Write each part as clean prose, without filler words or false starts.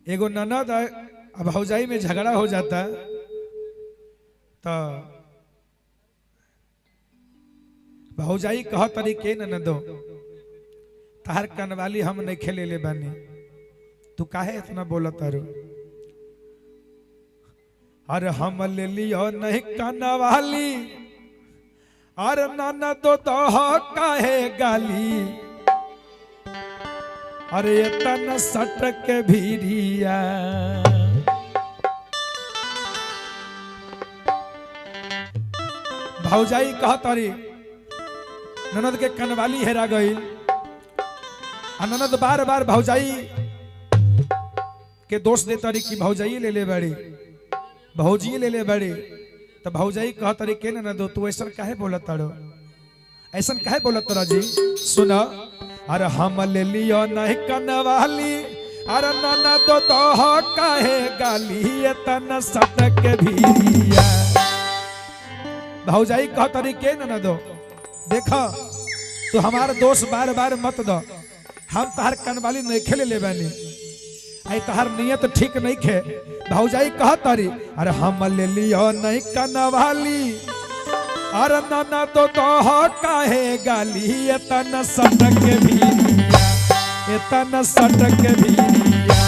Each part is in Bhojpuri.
एगो ननद अब भौजाई में झगड़ा हो जाता तो भौजाई कह तरी के ननदो तार कनवाली हम नहीं खेले ले बानी, तू काहे इतना बोलत तारू? अरे हम ले लियो नहीं कनवाली, अरे ननदो तो काहे गाली, अरे तन सटक भीरिया। भौजाई कह तारी ननद के कनवाली हेरा गई। ननद बार बार भौजाई के दोष देता रही कि भौजाई ले ले बड़ी, भौजी ले ले बड़ी। तो भौजाई कह तारी के ननदो तू ऐसा काहे बोलत तारो, ऐसा काहे बोलत तारा जी? सुना, अरे हम ले लियो नहीं कनवाली, अरे ननदो तो काहे गाली, तन सटक भीरिया। भौजाई कह तारी के ननदो देखो तू हमार दोस्त बार बार मत दो, हम तहार कनवाली नहीं खेले ले बानी, आई तहार नियत ठीक नहीं खे। भौजाई कह तारी अरे हम ले लियो नहीं कनवाली, अरे नाना तो काहे गाली, तन सटक भीरिया, तन सटक भीरिया।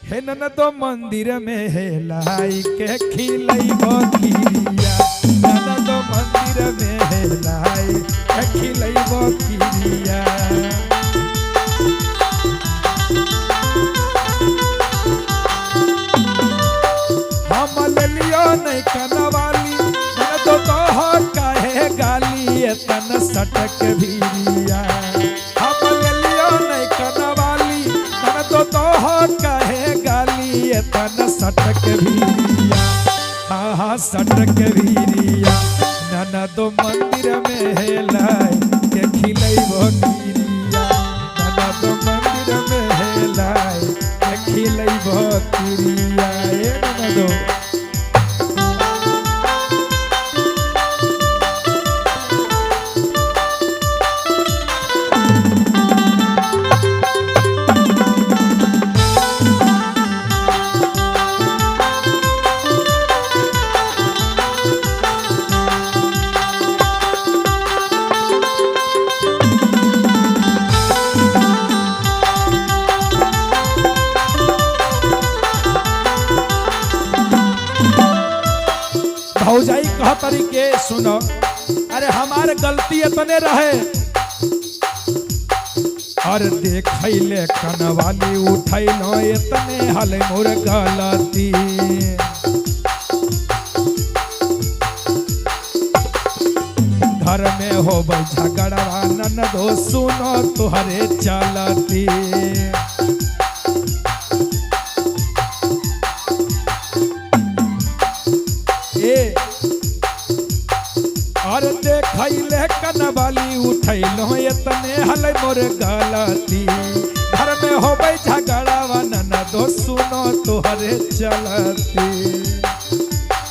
हे नन तो मंदिर में है लाई के खिलई बखिरिया, नन तो मंदिर में है लाई के खिलई बखिरिया। हम ले लियो नहीं कनवाली, नन तो काहे गाली, तन सटक भीरिया। हम ले लियो नहीं कनवाली, नन तो काहे गाली, तन सटक भीरिया। हाँ हाँ सटक भीरिया, ननदो मंदिर में है लाई के खिलई भकिरिया, ननदो मंदिर में है लाई के खिलई भकिरिया। ए ननदो भौजाई कह तरी के सुनो, अरे हमारे गलती इतने रहे, अरे देखैले कनवाली उठैलो इतने हले मोर गलती। घर में हो झगड़वा ननदो सुनो तुहरे चलती। अरे देखैले कनवाली उठैलो इतने हले मोर गलती। घर में होबै झगड़ावा ननदो सुनो तुहरे चलती।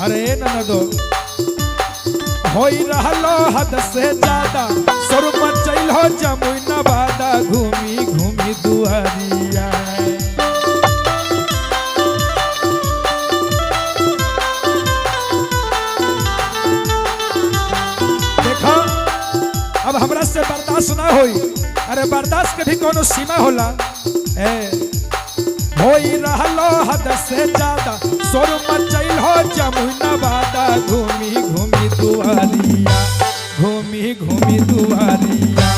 अरे ननदो होई रहलो हद से ज्यादा, सुर मचैलो जमुई नवादा, घूमी घूमी दुआरिया। अब हमरा से बर्दाश्त ना होई, अरे बर्दाश्त के भी कोनो सीमा होला। होई रहलो हद से ज्यादा, सोर मचैल हो जमुई नवादा, घूमी घूमी दुआरिया, घूमी घूमी दुआरिया।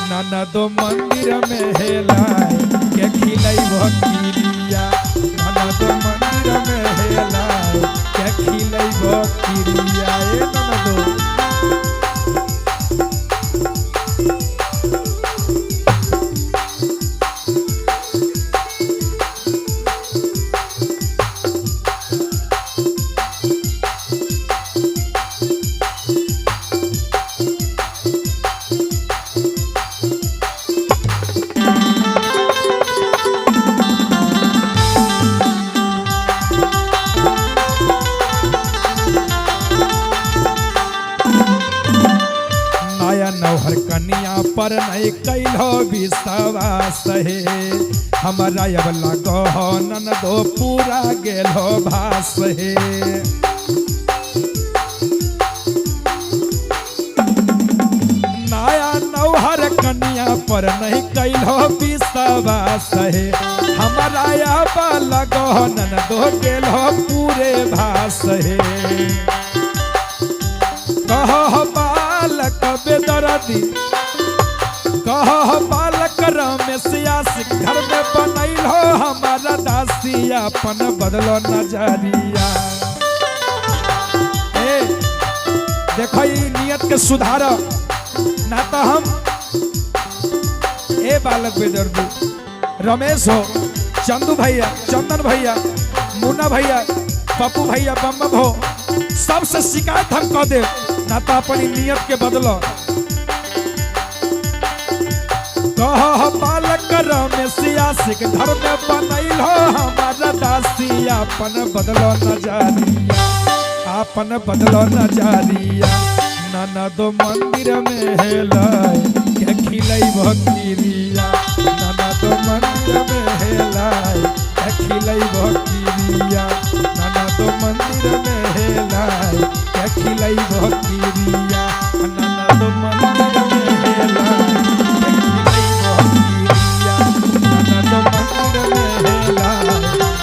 ननदो मंदिर में है लाई के खिलई भकिरिया, ननदो मंदिर में है लाई के खिलई भकिरिया। ए ननदो पर नहीं कैलो विश्वास हे हमारा अब लगो ननदो पूरा गेलो भास हे नया नौहर कन्या पर नहीं कैलो विश्वास हे हमारा अब लगो ननदो गेलो पूरे भास हे कहो बालक बेदर्दी कहो बालक रमेशिया घर में बनैलो हमारा दासिया अपन बदलो नजरिया ए देखो ये नियत के सुधार ना तो हम ए बालक बेदर्दी रमेश हो चंदू भैया चंदन भैया मुन्ना भैया पप्पू भैया बम हो सबसे शिकायत हम कह दे ना तो अपनी नियत के बदलो कह बालक रमेशिया घर में बनैलो हमारा दासिया अपन बदलो नजरिया अपन बदलो नजरिया ननदो मंदिर में हेलाय के खिलै भकिरिया ननदो मंदिर में हेलाय के खिलै भकिरिया ननदो मंदिर में हेलाय के खिलै भकिरिया ननदो मंदिर में हेलाय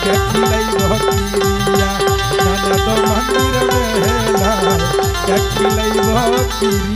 के खिलै भकिरिया ननदो मंदिर में हेलाय के खिलै भकिरिया